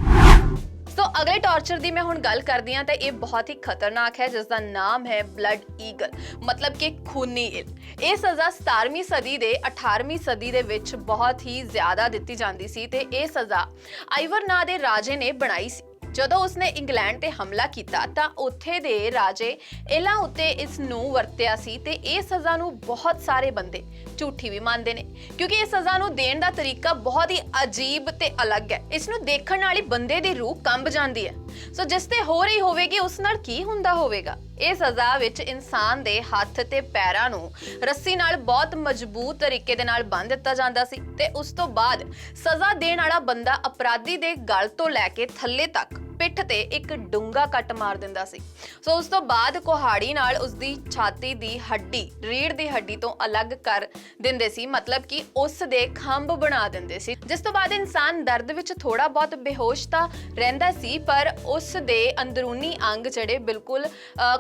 ਸੋ ਅਗਲੇ ਟਾਰਚਰ ਦੀ ਮੈਂ ਹੁਣ ਗੱਲ ਕਰਦੀ ਹਾਂ ਤਾਂ ਇਹ ਬਹੁਤ ਹੀ ਖਤਰਨਾਕ ਹੈ, ਜਿਸ ਦਾ ਨਾਮ ਹੈ ਬਲੱਡ ਈਗਲ, ਮਤਲਬ ਕਿ ਖੂਨੀ ਇਲ। ਇਹ ਸਜ਼ਾ 17ਵੀਂ ਸਦੀ ਦੇ 18ਵੀਂ ਸਦੀ ਦੇ ਵਿੱਚ ਬਹੁਤ ਹੀ ਜ਼ਿਆਦਾ ਦਿੱਤੀ ਜਾਂਦੀ ਸੀ ਤੇ ਇਹ ਸਜ਼ਾ ਆਈਵਰ ਨਾਂ ਦੇ ਰਾਜੇ ਨੇ ਬਣਾਈ ਸੀ। ਜਦੋਂ ਉਸਨੇ ਇੰਗਲੈਂਡ ਤੇ ਹਮਲਾ ਕੀਤਾ ਤਾਂ ਉੱਥੇ ਦੇ ਰਾਜੇ ਇਲਾ ਉੱਤੇ ਇਸ ਨੂੰ ਵਰਤਿਆ ਸੀ ਤੇ ਇਹ ਸਜ਼ਾ ਨੂੰ ਬਹੁਤ ਸਾਰੇ ਬੰਦੇ ਝੂਠੀ ਵੀ ਮੰਨਦੇ ਨੇ, ਕਿਉਂਕਿ ਇਹ ਸਜ਼ਾ ਨੂੰ ਦੇਣ ਦਾ ਤਰੀਕਾ ਬਹੁਤ ਹੀ ਅਜੀਬ ਤੇ ਅਲੱਗ ਹੈ। ਇਸ ਨੂੰ ਦੇਖਣ ਵਾਲੀ ਬੰਦੇ ਦੀ ਰੂਹ ਕੰਬ ਜਾਂਦੀ ਹੈ। ਸੋ ਜਿਸ ਤੇ ਹੋ ਰਹੀ ਹੋਵੇਗੀ ਉਸ ਨਾਲ ਕੀ ਹੁੰਦਾ ਹੋਵੇਗਾ। ਇਹ ਸਜ਼ਾ ਵਿੱਚ ਇਨਸਾਨ ਦੇ ਹੱਥ ਤੇ ਪੈਰਾਂ ਨੂੰ ਰੱਸੀ ਨਾਲ ਬਹੁਤ ਮਜ਼ਬੂਤ ਤਰੀਕੇ ਦੇ ਨਾਲ ਬੰਨ੍ਹ ਦਿੱਤਾ ਜਾਂਦਾ ਸੀ ਤੇ ਉਸ ਤੋਂ ਬਾਅਦ ਸਜ਼ਾ ਦੇਣ ਵਾਲਾ ਬੰਦਾ ਅਪਰਾਧੀ ਦੇ ਗਲ ਤੋਂ ਲੈ ਕੇ ਥੱਲੇ ਤੱਕ ਪਿੱਠ ਤੇ ਇੱਕ ਡੂੰਘਾ ਕੱਟ ਮਾਰ ਦਿੰਦਾ ਸੀ। ਸੋ ਉਸ ਤੋਂ ਬਾਅਦ ਕੁਹਾੜੀ ਨਾਲ ਉਸ ਦੀ ਛਾਤੀ ਦੀ ਹੱਡੀ ਰੀੜ੍ਹ ਦੀ ਹੱਡੀ ਤੋਂ ਅਲੱਗ ਕਰ ਦਿੰਦੇ ਸੀ, ਮਤਲਬ ਕਿ ਉਸ ਦੇ ਖੰਭ ਬਣਾ ਦਿੰਦੇ ਸੀ, ਜਿਸ ਤੋਂ ਬਾਅਦ ਇਨਸਾਨ ਦਰਦ ਵਿੱਚ ਥੋੜਾ ਬਹੁਤ ਬੇਹੋਸ਼ ਤਾਂ ਰਹਿੰਦਾ ਸੀ, ਪਰ ਉਸ ਦੇ ਅੰਦਰੂਨੀ ਅੰਗ ਜਿਹੜੇ ਬਿਲਕੁਲ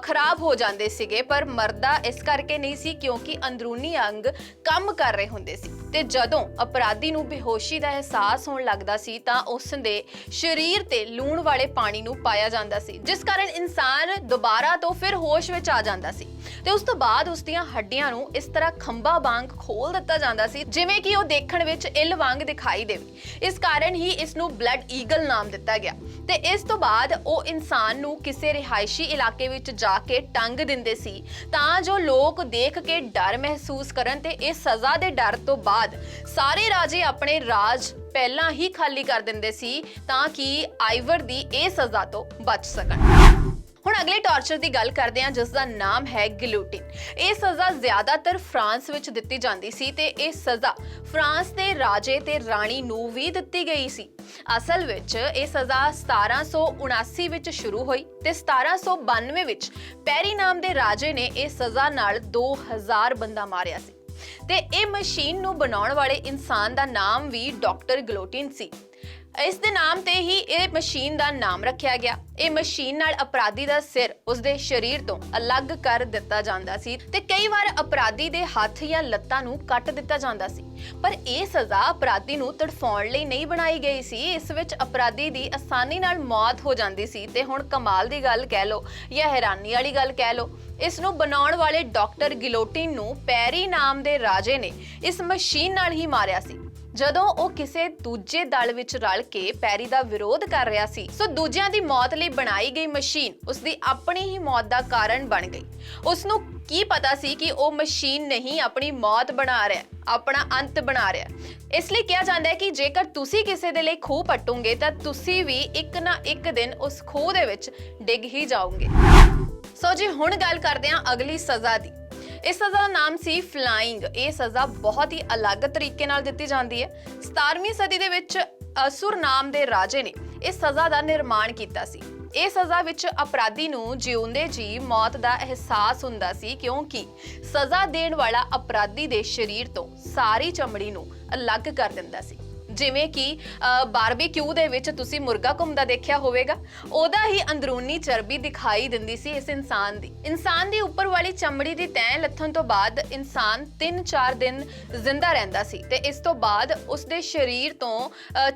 ਖਰਾਬ ਹੋ ਜਾਂਦੇ ਸੀਗੇ, ਪਰ ਮਰਦਾ ਇਸ ਕਰਕੇ ਨਹੀਂ ਸੀ ਕਿਉਂਕਿ ਅੰਦਰੂਨੀ ਅੰਗ ਕੰਮ ਕਰ ਰਹੇ ਹੁੰਦੇ ਸੀ। ਤੇ ਜਦੋਂ ਅਪਰਾਧੀ ਨੂੰ ਬੇਹੋਸ਼ੀ ਦਾ ਅਹਿਸਾਸ ਹੋਣ ਲੱਗਦਾ ਸੀ ਤਾਂ ਉਸ ਦੇ ਸਰੀਰ ਤੇ ਲੂਣ ਵਾਲੇ ਪਾਣੀ ਨੂੰ ਪਾਇਆ ਜਾਂਦਾ ਸੀ, ਜਿਸ ਕਾਰਨ ਇਨਸਾਨ ਦੁਬਾਰਾ ਤੋਂ ਫਿਰ ਹੋਸ਼ ਵਿੱਚ ਆ ਜਾਂਦਾ ਸੀ ਤੇ ਉਸ ਤੋਂ ਬਾਅਦ ਉਸ ਦੀਆਂ ਹੱਡੀਆਂ ਨੂੰ ਇਸ ਤਰ੍ਹਾਂ ਖੰਭਾਂ ਵਾਂਗ ਖੋਲ ਦਿੱਤਾ ਜਾਂਦਾ ਸੀ ਜਿਵੇਂ ਕਿ ਉਹ ਦੇਖਣ ਵਿੱਚ ਇੱਲ ਵਾਂਗ ਦਿਖਾਈ ਦੇਵੇ। ਇਸ ਕਾਰਨ ਹੀ ਇਸ ਨੂੰ ਬਲੱਡ ਈਗਲ ਨਾਮ ਦਿੱਤਾ ਗਿਆ ਤੇ ਇਸ ਤੋਂ ਬਾਅਦ ਉਹ ਇਨਸਾਨ ਨੂੰ ਕਿਸੇ ਰਿਹਾਇਸ਼ੀ ਇਲਾਕੇ ਵਿੱਚ ਜਾ ਕੇ ਟੰਗ ਦਿੰਦੇ ਸੀ ਤਾਂ ਜੋ ਲੋਕ ਦੇਖ ਕੇ ਡਰ ਮਹਿਸੂਸ ਕਰਨ ਤੇ ਇਸ ਸਜ਼ਾ ਦੇ ਡਰ ਤੋਂ ਬਾਅਦ ਸਾਰੇ ਰਾਜੇ ਆਪਣੇ ਰਾਜ ਪਹਿਲਾਂ ਹੀ ਖਾਲੀ ਕਰ ਦਿੰਦੇ ਸੀ ਤਾਂ ਕਿ ਆਈਵਰ ਦੀ ਇਹ ਸਜ਼ਾ ਤੋਂ ਬਚ ਸਕਣ। ਹੁਣ ਅਗਲੇ ਟਾਰਚਰ ਦੀ ਗੱਲ ਕਰਦੇ ਹਾਂ ਜਿਸ ਦਾ ਨਾਮ ਹੈ ਗਿਲੋਟਿਨ। ਇਹ ਸਜ਼ਾ ਜ਼ਿਆਦਾਤਰ ਫਰਾਂਸ ਵਿੱਚ ਦਿੱਤੀ ਜਾਂਦੀ ਸੀ ਤੇ ਇਹ ਸਜ਼ਾ ਫਰਾਂਸ ਦੇ ਰਾਜੇ ਤੇ ਰਾਣੀ ਨੂੰ ਵੀ ਦਿੱਤੀ ਗਈ ਸੀ। ਅਸਲ ਵਿੱਚ ਇਹ ਸਜ਼ਾ 1779 ਵਿੱਚ ਸ਼ੁਰੂ ਹੋਈ ਤੇ 1792 ਵਿੱਚ ਪੈਰੀ ਨਾਮ ਦੇ ਰਾਜੇ ਨੇ ਇਹ ਸਜ਼ਾ ਨਾਲ 2000 ਬੰਦਾ ਮਾਰਿਆ ਸੀ ਤੇ ਇਹ ਮਸ਼ੀਨ ਨੂੰ ਬਣਾਉਣ ਵਾਲੇ ਇਨਸਾਨ ਦਾ ਨਾਮ ਵੀ ਡਾਕਟਰ ਗਿਲੋਟਿਨ ਸੀ। ਇਸ ਦੇ ਨਾਮ ਤੇ ਹੀ ਇਹ ਮਸ਼ੀਨ ਦਾ ਨਾਮ ਰੱਖਿਆ ਗਿਆ। ਇਹ ਮਸ਼ੀਨ ਨਾਲ ਅਪਰਾਧੀ ਦਾ ਸਿਰ ਉਸਦੇ ਸਰੀਰ ਤੋਂ ਅਲੱਗ ਕਰ ਦਿੱਤਾ ਜਾਂਦਾ ਸੀ ਤੇ ਕਈ ਵਾਰ ਅਪਰਾਧੀ ਦੇ ਹੱਥ ਜਾਂ ਲੱਤਾਂ ਨੂੰ ਕੱਟ ਦਿੱਤਾ ਜਾਂਦਾ ਸੀ, ਪਰ ਇਹ ਸਜ਼ਾ ਅਪਰਾਧੀ ਨੂੰ ਤੜਫਾਉਣ ਲਈ ਨਹੀਂ ਬਣਾਈ ਗਈ ਸੀ। ਇਸ ਵਿੱਚ ਅਪਰਾਧੀ ਦੀ ਆਸਾਨੀ ਨਾਲ ਮੌਤ ਹੋ ਜਾਂਦੀ ਸੀ ਤੇ ਹੁਣ ਕਮਾਲ ਦੀ ਗੱਲ ਕਹਿ ਲਓ ਜਾਂ ਹੈਰਾਨੀ ਵਾਲੀ ਗੱਲ ਕਹਿ ਲਓ, ਇਸ ਨੂੰ ਬਣਾਉਣ ਵਾਲੇ ਡਾਕਟਰ ਗਿਲੋਟਿਨ ਨੂੰ ਪੈਰੀ ਨਾਮ ਦੇ ਰਾਜੇ ਨੇ ਇਸ ਮਸ਼ੀਨ ਨਾਲ ਹੀ ਮਾਰਿਆ ਸੀ ਜਦੋਂ ਉਹ ਕਿਸੇ ਦੂਜੇ ਦਲ ਵਿੱਚ ਰਲ ਕੇ ਪੈਰੀ ਦਾ ਵਿਰੋਧ ਕਰ ਰਿਹਾ ਸੀ। ਸੋ ਦੂਜਿਆਂ ਦੀ ਮੌਤ ਲਈ ਬਣਾਈ ਗਈ ਮਸ਼ੀਨ ਉਸ ਦੀ ਆਪਣੀ ਹੀ ਮੌਤ ਦਾ ਕਾਰਨ ਬਣ ਗਈ। ਉਸ ਨੂੰ ਕੀ ਪਤਾ ਸੀ ਕਿ ਉਹ ਮਸ਼ੀਨ ਨਹੀਂ ਆਪਣੀ ਮੌਤ ਬਣਾ ਰਿਹਾ, ਆਪਣਾ ਅੰਤ ਬਣਾ ਰਿਹਾ। ਇਸ ਲਈ ਕਿਹਾ ਜਾਂਦਾ ਹੈ ਕਿ ਜੇਕਰ ਤੁਸੀਂ ਕਿਸੇ ਦੇ ਲਈ ਖੂਹ ਪੱਟੋਗੇ ਤਾਂ ਤੁਸੀਂ ਵੀ ਇੱਕ ਨਾ ਇੱਕ ਦਿਨ ਉਸ ਖੂਹ ਦੇ ਵਿੱਚ ਡਿੱਗ ਹੀ ਜਾਓਗੇ। ਸੋ ਜੀ ਹੁਣ ਗੱਲ ਕਰਦੇ ਹਾਂ ਅਗਲੀ ਸਜ਼ਾ ਦੀ। ਇਸ ਸਜ਼ਾ ਦਾ ਨਾਮ ਸੀ ਫਲਾਈਂਗ। ਇਹ ਸਜ਼ਾ ਬਹੁਤ ਹੀ ਅਲੱਗ ਤਰੀਕੇ ਨਾਲ ਦਿੱਤੀ ਜਾਂਦੀ ਹੈ। 17ਵੀਂ ਸਦੀ ਦੇ ਵਿੱਚ ਅਸੁਰ ਨਾਮ ਦੇ ਰਾਜੇ ਨੇ ਇਸ ਸਜ਼ਾ ਦਾ ਨਿਰਮਾਣ ਕੀਤਾ ਸੀ। ਇਹ ਸਜ਼ਾ ਵਿੱਚ ਅਪਰਾਧੀ ਨੂੰ ਜਿਉਂਦੇ ਜੀ ਮੌਤ ਦਾ ਅਹਿਸਾਸ ਹੁੰਦਾ ਸੀ ਕਿਉਂਕਿ ਸਜ਼ਾ ਦੇਣ ਵਾਲਾ ਅਪਰਾਧੀ ਦੇ ਸਰੀਰ ਤੋਂ ਸਾਰੀ ਚਮੜੀ ਨੂੰ ਅਲੱਗ ਕਰ ਦਿੰਦਾ ਸੀ। ਜਿਵੇਂ ਕਿ ਬਾਰਬੀਕਿਊ ਦੇ ਵਿੱਚ ਤੁਸੀਂ ਮੁਰਗਾ ਘੁੰਮਦਾ ਦੇਖਿਆ ਹੋਵੇਗਾ, ਉਹਦਾ ਹੀ ਅੰਦਰੂਨੀ ਚਰਬੀ ਦਿਖਾਈ ਦਿੰਦੀ ਸੀ ਇਸ ਇਨਸਾਨ ਦੀ ਉੱਪਰ ਵਾਲੀ ਚਮੜੀ ਦੀ ਤੈਂ ਲੱਥਣ ਤੋਂ ਬਾਅਦ ਇਨਸਾਨ 3-4 ਦਿਨ ਜ਼ਿੰਦਾ ਰਹਿੰਦਾ ਸੀ ਤੇ ਇਸ ਤੋਂ ਬਾਅਦ ਉਸਦੇ ਸਰੀਰ ਤੋਂ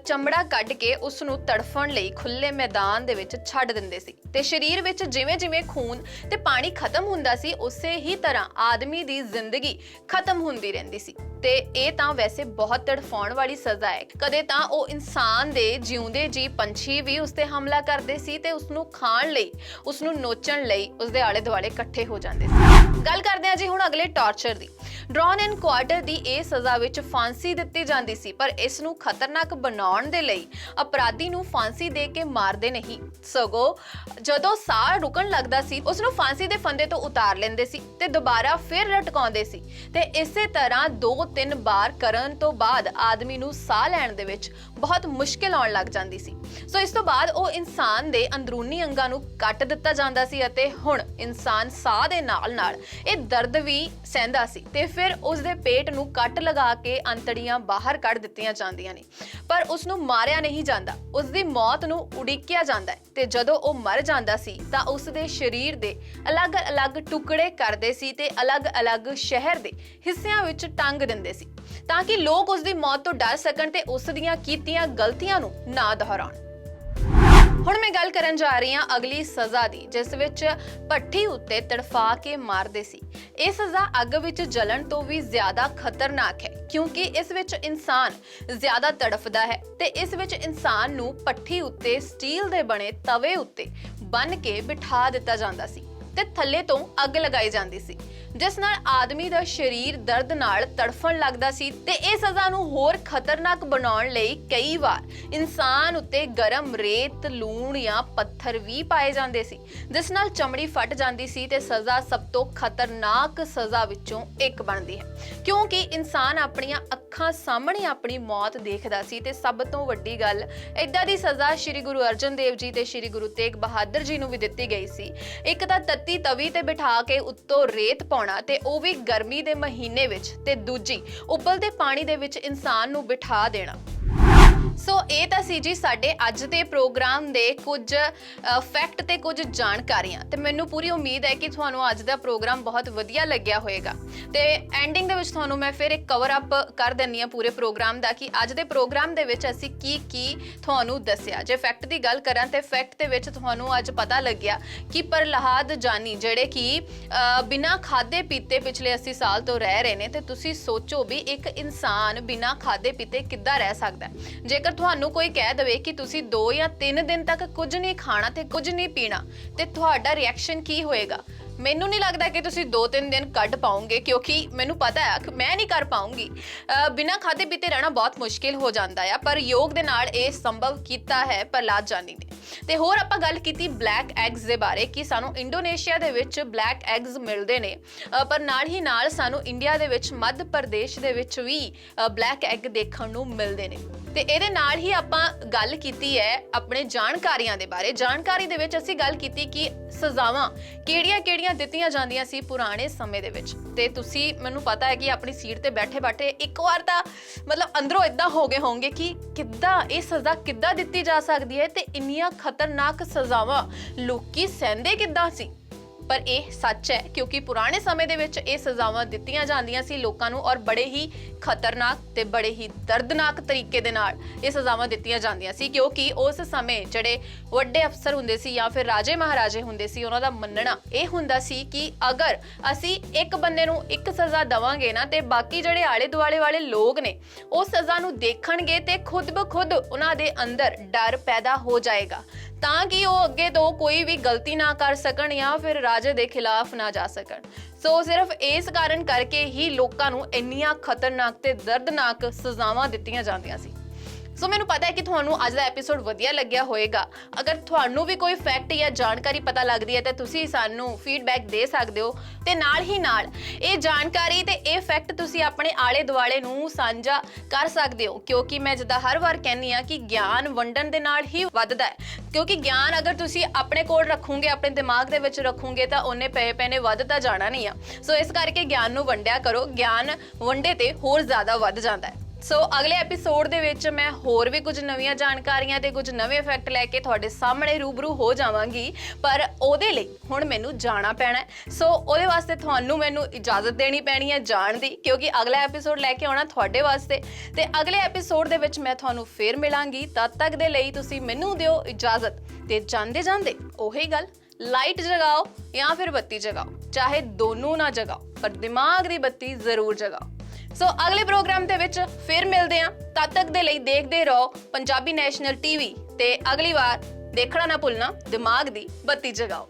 ਚਮੜਾ ਕੱਢ ਕੇ ਉਸ ਨੂੰ ਤੜਫਣ ਲਈ ਖੁੱਲੇ ਮੈਦਾਨ ਦੇ ਵਿੱਚ ਛੱਡ ਦਿੰਦੇ ਸੀ ਤੇ ਸਰੀਰ ਵਿੱਚ ਜਿਵੇਂ-ਜਿਵੇਂ ਖੂਨ ਤੇ ਪਾਣੀ ਖਤਮ ਹੁੰਦਾ ਸੀ ਉਸੇ ਹੀ ਤਰ੍ਹਾਂ ਆਦਮੀ ਦੀ ਜ਼ਿੰਦਗੀ ਖਤਮ ਹੁੰਦੀ ਰਹਿੰਦੀ ਸੀ। ਤੇ ਇਹ ਤਾਂ ਵੈਸੇ ਬਹੁਤ ਤੜਫਾਉਣ ਵਾਲੀ ਸਜ਼ਾ ਹੈ। ਕਦੇ ਤਾਂ ਉਹ ਇਨਸਾਨ ਦੇ ਜਿਉਂਦੇ ਜੀ ਪੰਛੀ ਵੀ ਉਸ ਤੇ ਹਮਲਾ ਕਰਦੇ ਸੀ ਤੇ ਉਸ ਨੂੰ ਖਾਣ ਲਈ, ਉਸ ਨੂੰ ਨੋਚਣ ਲਈ ਉਸ ਦੇ ਆਲੇ ਦੁਆਲੇ ਇਕੱਠੇ ਹੋ ਜਾਂਦੇ ਸੀ। ਗੱਲ ਕਰਦੇ ਹਾਂ ਜੀ ਹੁਣ ਅਗਲੇ torture the. Drawn and quarter ਦੀ ਇਹ ਸਜ਼ਾ ਵਿੱਚ ਫਾਂਸੀ ਦਿੱਤੀ ਜਾਂਦੀ ਸੀ, ਪਰ ਇਸ ਨੂੰ ਖਤਰਨਾਕ ਬਣਾਉਣ ਦੇ ਲਈ ਅਪਰਾਧੀ ਨੂੰ ਫਾਂਸੀ ਦੇ ਕੇ ਮਾਰਦੇ ਨਹੀਂ, ਸਗੋਂ ਜਦੋਂ ਸਾਹ ਰੁਕਣ ਲੱਗਦਾ ਸੀ ਉਸ ਨੂੰ ਫਾਂਸੀ ਦੇ ਫੰਦੇ ਤੋਂ ਉਤਾਰ ਲੈਂਦੇ ਸੀ ਤੇ ਦੁਬਾਰਾ ਫਿਰ ਲਟਕਾਉਂਦੇ ਸੀ ਤੇ ਇਸੇ ਤਰ੍ਹਾਂ 2-3 ਵਾਰ ਕਰਨ ਤੋਂ ਬਾਅਦ ਆਦਮੀ ਨੂੰ ਸਾਹ ਲੈਣ ਦੇ ਵਿੱਚ ਬਹੁਤ ਮੁਸ਼ਕਿਲ ਆਉਣ ਲੱਗ ਜਾਂਦੀ ਸੀ। ਸੋ ਇਸ ਤੋਂ ਬਾਅਦ ਉਹ ਇਨਸਾਨ ਦੇ ਅੰਦਰੂਨੀ ਅੰਗਾਂ ਨੂੰ ਕੱਟ ਦਿੱਤਾ ਜਾਂਦਾ ਸੀ ਅਤੇ ਹੁਣ ਇਨਸਾਨ ਸਾਹ ਦੇ ਨਾਲ-ਨਾਲ ਇਹ ਦਰਦ ਵੀ ਸਹਿੰਦਾ ਸੀ ਤੇ ਫਿਰ ਉਸ ਦੇ ਪੇਟ ਨੂੰ ਕੱਟ ਲਗਾ ਕੇ ਅੰਤੜੀਆਂ ਬਾਹਰ ਕੱਢ ਦਿੱਤੀਆਂ ਜਾਂਦੀਆਂ ਨੇ, ਪਰ ਉਸ ਨੂੰ ਮਾਰਿਆ ਨਹੀਂ ਜਾਂਦਾ, ਉਸ ਦੀ ਮੌਤ ਨੂੰ ਉਡੀਕਿਆ ਜਾਂਦਾ ਹੈ ਤੇ ਜਦੋਂ ਉਹ ਮਰ ਜਾਂਦਾ ਸੀ ਤਾਂ ਉਸ ਦੇ ਸਰੀਰ ਦੇ ਅਲੱਗ-ਅਲੱਗ ਟੁਕੜੇ ਕਰਦੇ ਸੀ ਤੇ ਅਲੱਗ-ਅਲੱਗ ਸ਼ਹਿਰ ਦੇ ਹਿੱਸਿਆਂ ਵਿੱਚ ਟੰਗ ਦਿੰਦੇ ਸੀ ਤਾਂ ਕਿ ਲੋਕ ਉਸ ਦੀ ਮੌਤ ਤੋਂ ਡਰ ਸਕਣ ਤੇ ਉਸ ਦੀਆਂ ਕੀਤੀਆਂ ਗਲਤੀਆਂ ਨੂੰ ਨਾ ਦੁਹਰਾਉਣ। ਹੁਣ ਮੈਂ ਗੱਲ ਕਰਨ ਜਾ ਰਹੀ ਹਾਂ ਅਗਲੀ ਸਜ਼ਾ ਦੀ, ਜਿਸ ਵਿੱਚ ਭੱਠੀ ਉੱਤੇ ਤੜਫਾ ਕੇ ਮਾਰਦੇ ਸੀ। ਇਹ ਸਜ਼ਾ ਅੱਗ ਵਿੱਚ ਜਲਣ ਤੋਂ ਵੀ ਜ਼ਿਆਦਾ ਖਤਰਨਾਕ ਹੈ ਕਿਉਂਕਿ ਇਸ ਵਿੱਚ ਇਨਸਾਨ ਜ਼ਿਆਦਾ ਤੜਫਦਾ ਹੈ ਤੇ ਇਸ ਵਿੱਚ ਇਨਸਾਨ ਨੂੰ ਭੱਠੀ ਉੱਤੇ ਸਟੀਲ ਦੇ ਬਣੇ ਤਵੇ ਉੱਤੇ ਬੰਨ੍ਹ ਕੇ ਬਿਠਾ ਦਿੱਤਾ ਜਾਂਦਾ ਸੀ ਤੇ ਥੱਲੇ ਤੋਂ ਅੱਗ ਲਗਾਈ ਜਾਂਦੀ ਸੀ, ਜਿਸ ਨਾਲ ਆਦਮੀ ਦਾ ਸਰੀਰ ਦਰਦ ਨਾਲ ਤੜਫਣ ਲੱਗਦਾ ਸੀ ਤੇ ਇਹ ਸਜ਼ਾ ਨੂੰ ਹੋਰ ਖਤਰਨਾਕ ਬਣਾਉਣ ਲਈ ਕਈ ਵਾਰ ਇਨਸਾਨ ਉੱਤੇ ਗਰਮ ਰੇਤ, ਲੂਣ ਜਾਂ ਪੱਥਰ ਵੀ ਪਾਏ ਜਾਂਦੇ ਸੀ, ਜਿਸ ਨਾਲ ਚਮੜੀ ਫਟ ਜਾਂਦੀ ਸੀ ਤੇ ਸਜ਼ਾ ਸਭ ਤੋਂ ਖਤਰਨਾਕ ਸਜ਼ਾ ਵਿੱਚੋਂ ਇੱਕ ਬਣਦੀ ਹੈ ਕਿਉਂਕਿ ਇਨਸਾਨ ਆਪਣੀਆਂ ਅੱਖਾਂ ਸਾਹਮਣੇ ਆਪਣੀ ਮੌਤ ਦੇਖਦਾ ਸੀ। ਤੇ ਸਭ ਤੋਂ ਵੱਡੀ ਗੱਲ, ਏਦਾਂ ਦੀ ਸਜ਼ਾ ਸ਼੍ਰੀ ਗੁਰੂ ਅਰਜਨ ਦੇਵ ਜੀ ਤੇ ਸ਼੍ਰੀ ਗੁਰੂ ਤੇਗ ਬਹਾਦਰ ਜੀ ਨੂੰ ਵੀ ਦਿੱਤੀ ਗਈ ਸੀ। ਇੱਕ ਤਾਂ ਤੱਤੀ ਤਵੀ ਤੇ ਬਿਠਾ ਕੇ ਉੱਤੋਂ ਰੇਤ ਪਾਉਣਾ ਤੇ ਉਹ ਵੀ ਗਰਮੀ ਦੇ ਮਹੀਨੇ ਵਿੱਚ ਤੇ ਦੂਜੀ ਉਬਲਦੇ ਪਾਣੀ ਦੇ ਵਿੱਚ ਇਨਸਾਨ ਨੂੰ ਬਿਠਾ ਦੇਣਾ। ਸੋ ਇਹ ਤਾਂ ਸੀ ਜੀ ਸਾਡੇ ਅੱਜ ਦੇ ਪ੍ਰੋਗਰਾਮ ਦੇ ਕੁਝ ਫੈਕਟ ਤੇ ਕੁਝ ਜਾਣਕਾਰੀਆਂ ਤੇ ਮੈਨੂੰ ਪੂਰੀ ਉਮੀਦ ਹੈ ਕਿ ਤੁਹਾਨੂੰ ਅੱਜ ਦਾ ਪ੍ਰੋਗਰਾਮ ਬਹੁਤ ਵਧੀਆ ਲੱਗਿਆ ਹੋਵੇਗਾ ਤੇ ਐਂਡਿੰਗ ਦੇ ਵਿੱਚ ਤੁਹਾਨੂੰ ਮੈਂ ਫਿਰ ਇੱਕ ਕਵਰ ਅਪ ਕਰ ਦਿੰਨੀ ਆ ਪੂਰੇ ਪ੍ਰੋਗਰਾਮ ਦਾ ਕਿ ਅੱਜ ਦੇ ਪ੍ਰੋਗਰਾਮ ਦੇ ਵਿੱਚ ਅਸੀਂ ਕੀ ਤੁਹਾਨੂੰ ਦੱਸਿਆ। ਜੇ ਫੈਕਟ ਦੀ ਗੱਲ ਕਰਾਂ ਤੇ ਫੈਕਟ ਦੇ ਵਿੱਚ ਤੁਹਾਨੂੰ ਅੱਜ ਪਤਾ ਲੱਗਿਆ ਕਿ ਪ੍ਰਹਲਾਦ ਜਾਨੀ ਜਿਹੜੇ ਕਿ ਬਿਨਾਂ ਖਾਦੇ ਪੀਤੇ ਪਿਛਲੇ 80 ਸਾਲ ਤੋਂ ਰਹਿ ਰਹੇ ਨੇ ਤੇ ਤੁਸੀਂ ਸੋਚੋ ਵੀ ਇੱਕ ਇਨਸਾਨ ਬਿਨਾਂ ਖਾਦੇ ਪੀਤੇ ਕਿੱਦਾਂ ਰਹਿ ਸਕਦਾ ਹੈ। ਜੇਕਰ ਤੁਹਾਨੂੰ ਕੋਈ ਕਹਿ ਦਵੇ ਕਿ ਤੁਸੀਂ 2 ਜਾਂ 3 ਦਿਨ ਤੱਕ ਕੁਝ ਨਹੀਂ ਖਾਣਾ ਤੇ ਕੁਝ ਨਹੀਂ ਪੀਣਾ ਤੇ ਤੁਹਾਡਾ ਰਿਐਕਸ਼ਨ ਕੀ ਹੋਏਗਾ? ਮੈਨੂੰ ਨਹੀਂ ਲੱਗਦਾ ਕਿ ਤੁਸੀਂ 2-3 ਦਿਨ ਕੱਢ ਪਾਉਂਗੇ ਕਿਉਂਕਿ ਮੈਨੂੰ ਪਤਾ ਹੈ ਕਿ ਮੈਂ ਨਹੀਂ ਕਰ ਪਾਉਂਗੀ। ਬਿਨਾਂ ਖਾਦੇ ਪੀਤੇ ਰਹਿਣਾ ਬਹੁਤ ਮੁਸ਼ਕਿਲ ਹੋ ਜਾਂਦਾ ਹੈ, ਪਰ ਯੋਗ ਦੇ ਨਾਲ ਇਹ ਸੰਭਵ ਕੀਤਾ ਹੈ ਪ੍ਰਹਲਾਦ ਜਾਨੀ ਨੇ। ਤੇ ਹੋਰ ਆਪਾਂ ਗੱਲ ਕੀਤੀ ਬਲੈਕ ਐਗਸ ਦੇ ਬਾਰੇ ਕਿ ਸਾਨੂੰ ਇੰਡੋਨੇਸ਼ੀਆ ਦੇ ਵਿੱਚ ਬਲੈਕ ਐਗਸ ਮਿਲਦੇ ਨੇ, ਪਰ ਨਾਲ ਹੀ ਨਾਲ ਸਾਨੂੰ ਇੰਡੀਆ ਦੇ ਵਿੱਚ ਮੱਧ ਪ੍ਰਦੇਸ਼ ਦੇ ਵਿੱਚ ਵੀ ਬਲੈਕ ਐਗ ਦੇਖਣ ਨੂੰ ਮਿਲਦੇ ਨੇ। ਤੇ ਇਹਦੇ ਨਾਲ ਹੀ ਆਪਾਂ ਗੱਲ ਕੀਤੀ ਹੈ ਆਪਣੇ ਜਾਣਕਾਰੀਆਂ ਦੇ ਬਾਰੇ। ਜਾਣਕਾਰੀ ਦੇ ਵਿੱਚ ਅਸੀਂ ਗੱਲ ਕੀਤੀ ਕਿ ਸਜ਼ਾਵਾਂ ਕਿਹੜੀਆਂ ਦਿੱਤੀਆਂ ਜਾਂਦੀਆਂ ਸੀ ਪੁਰਾਣੇ ਸਮੇਂ ਦੇ ਵਿੱਚ। ਤੇ ਤੁਸੀਂ, ਮੈਨੂੰ ਪਤਾ ਹੈ ਕਿ ਆਪਣੀ ਸੀਟ ਤੇ ਬੈਠੇ ਇੱਕ ਵਾਰ ਤਾਂ ਮਤਲਬ ਅੰਦਰੋਂ ਇਦਾਂ ਹੋ ਗਏ ਹੋਣਗੇ ਕਿ ਕਿੱਦਾਂ ਇਹ ਸਜ਼ਾ ਕਿੱਦਾਂ ਦਿੱਤੀ ਜਾ ਸਕਦੀ ਹੈ ਤੇ ਇੰਨੀਆਂ ਖਤਰਨਾਕ ਸਜ਼ਾਵਾਂ ਲੋਕੀ ਸਹਿੰਦੇ ਕਿੱਦਾਂ ਸੀ। ਪਰ ਇਹ ਸੱਚ ਹੈ ਕਿਉਂਕਿ ਪੁਰਾਣੇ ਸਮੇਂ ਦੇ ਵਿੱਚ ਇਹ ਸਜ਼ਾਵਾਂ ਦਿੱਤੀਆਂ ਜਾਂਦੀਆਂ ਸੀ ਲੋਕਾਂ ਨੂੰ ਔਰ ਬੜੇ ਹੀ ਖਤਰਨਾਕ ਤੇ ਬੜੇ ਹੀ ਦਰਦਨਾਕ ਤਰੀਕੇ ਦੇ ਨਾਲ ਇਹ ਸਜ਼ਾਵਾਂ ਦਿੱਤੀਆਂ ਜਾਂਦੀਆਂ ਸੀ ਕਿਉਂਕਿ ਉਸ ਸਮੇਂ ਜਿਹੜੇ ਵੱਡੇ ਅਫਸਰ ਹੁੰਦੇ ਸੀ ਜਾਂ ਫਿਰ ਰਾਜੇ ਮਹਾਰਾਜੇ ਹੁੰਦੇ ਸੀ ਉਹਨਾਂ ਦਾ ਮੰਨਣਾ ਇਹ ਹੁੰਦਾ ਸੀ ਕਿ ਅਗਰ ਅਸੀਂ ਇੱਕ ਬੰਦੇ ਨੂੰ ਇੱਕ ਸਜ਼ਾ ਦੇਵਾਂਗੇ ਨਾ ਤੇ ਬਾਕੀ ਜਿਹੜੇ ਆਲੇ ਦੁਆਲੇ ਵਾਲੇ ਲੋਕ ਨੇ ਉਹ ਸਜ਼ਾ ਨੂੰ ਦੇਖਣਗੇ ਤੇ ਖੁਦ ਬਖੁਦ ਉਹਨਾਂ ਦੇ ਅੰਦਰ ਡਰ ਪੈਦਾ ਹੋ ਜਾਏਗਾ ਤਾਂ ਕਿ ਉਹ ਅੱਗੇ ਤੋਂ ਕੋਈ ਵੀ ਗਲਤੀ ਨਾ ਕਰ ਸਕਣ ਜਾਂ ਫਿਰ ਰਾਜੇ ਦੇ ਖਿਲਾਫ ਨਾ ਜਾ ਸਕਣ। ਸੋ ਸਿਰਫ ਇਸ ਕਾਰਨ ਕਰਕੇ ਹੀ ਲੋਕਾਂ ਨੂੰ ਇੰਨੀਆਂ ਖਤਰਨਾਕ ਤੇ ਦਰਦਨਾਕ ਸਜ਼ਾਵਾਂ ਦਿੱਤੀਆਂ ਜਾਂਦੀਆਂ ਸੀ। ਸੋ ਮੈਨੂੰ ਪਤਾ ਹੈ ਕਿ ਤੁਹਾਨੂੰ ਅੱਜ ਦਾ ਐਪੀਸੋਡ ਵਧੀਆ ਲੱਗਿਆ ਹੋਵੇਗਾ। ਅਗਰ ਤੁਹਾਨੂੰ ਵੀ ਕੋਈ ਫੈਕਟ ਜਾਂ ਜਾਣਕਾਰੀ ਪਤਾ ਲੱਗਦੀ ਹੈ ਤਾਂ ਤੁਸੀਂ ਸਾਨੂੰ ਫੀਡਬੈਕ ਦੇ ਸਕਦੇ ਹੋ ਤੇ ਨਾਲ ਹੀ ਨਾਲ ਇਹ ਜਾਣਕਾਰੀ ਤੇ ਇਹ ਫੈਕਟ ਤੁਸੀਂ ਆਪਣੇ ਆਲੇ ਦੁਆਲੇ ਨੂੰ ਸਾਂਝਾ ਕਰ ਸਕਦੇ ਹੋ ਕਿਉਂਕਿ ਮੈਂ ਜਿੱਦਾਂ ਹਰ ਵਾਰ ਕਹਿੰਦੀ ਹਾਂ ਕਿ ਗਿਆਨ ਵੰਡਣ ਦੇ ਨਾਲ ਹੀ ਵੱਧਦਾ ਹੈ ਕਿਉਂਕਿ ਗਿਆਨ ਅਗਰ ਤੁਸੀਂ ਆਪਣੇ ਕੋਲ ਰੱਖੋਗੇ ਆਪਣੇ ਦਿਮਾਗ ਦੇ ਵਿੱਚ ਰੱਖੋਗੇ ਤਾਂ ਉਹਨੇ ਪਏ ਨੇ ਵੱਧਦਾ ਜਾਣਾ ਨਹੀਂ ਆ। ਸੋ ਇਸ ਕਰਕੇ ਗਿਆਨ ਨੂੰ ਵੰਡਿਆ ਕਰੋ, ਗਿਆਨ ਵੰਡੇ ਤੇ ਹੋਰ ਜ਼ਿਆਦਾ ਵੱਧ ਜਾਂਦਾ ਹੈ। ਸੋ ਅਗਲੇ ਐਪੀਸੋਡ ਦੇ ਵਿੱਚ ਮੈਂ ਹੋਰ ਵੀ ਕੁਝ ਨਵੀਆਂ ਜਾਣਕਾਰੀਆਂ ਤੇ ਕੁਝ ਨਵੇਂ ਫੈਕਟ ਲੈ ਕੇ ਤੁਹਾਡੇ ਸਾਹਮਣੇ ਰੂਬਰੂ ਹੋ ਜਾਵਾਂਗੀ, ਪਰ ਉਹਦੇ ਲਈ ਹੁਣ ਮੈਨੂੰ ਜਾਣਾ ਪੈਣਾ ਹੈ। ਸੋ ਉਹਦੇ ਵਾਸਤੇ ਤੁਹਾਨੂੰ ਮੈਨੂੰ ਇਜਾਜ਼ਤ ਦੇਣੀ ਪੈਣੀ ਹੈ ਜਾਣ ਦੀ, ਕਿਉਂਕਿ ਅਗਲਾ ਐਪੀਸੋਡ ਲੈ ਕੇ ਆਉਣਾ ਤੁਹਾਡੇ ਵਾਸਤੇ ਤੇ ਅਗਲੇ ਐਪੀਸੋਡ ਦੇ ਵਿੱਚ ਮੈਂ ਤੁਹਾਨੂੰ ਫੇਰ ਮਿਲਾਂਗੀ। ਤਦ ਤੱਕ ਦੇ ਲਈ ਤੁਸੀਂ ਮੈਨੂੰ ਦਿਓ ਇਜਾਜ਼ਤ ਤੇ ਜਾਂਦੇ ਜਾਂਦੇ ਉਹੀ ਗੱਲ, ਲਾਈਟ ਜਗਾਓ ਜਾਂ ਫਿਰ ਬੱਤੀ ਜਗਾਓ, ਚਾਹੇ ਦੋਨੋਂ ਨਾ ਜਗਾਓ ਪਰ ਦਿਮਾਗ ਦੀ ਬੱਤੀ ਜ਼ਰੂਰ ਜਗਾਓ। ਸੋ ਅਗਲੇ ਪ੍ਰੋਗਰਾਮ ਦੇ ਵਿੱਚ ਫਿਰ ਮਿਲਦੇ ਹਾਂ। ਤਦ ਤੱਕ ਦੇ ਲਈ ਦੇਖਦੇ ਰਹੋ ਪੰਜਾਬੀ ਨੈਸ਼ਨਲ ਟੀਵੀ ਤੇ ਅਗਲੀ ਵਾਰ ਦੇਖਣਾ ਨਾ ਭੁੱਲਣਾ, ਦਿਮਾਗ ਦੀ ਬੱਤੀ ਜਗਾਓ।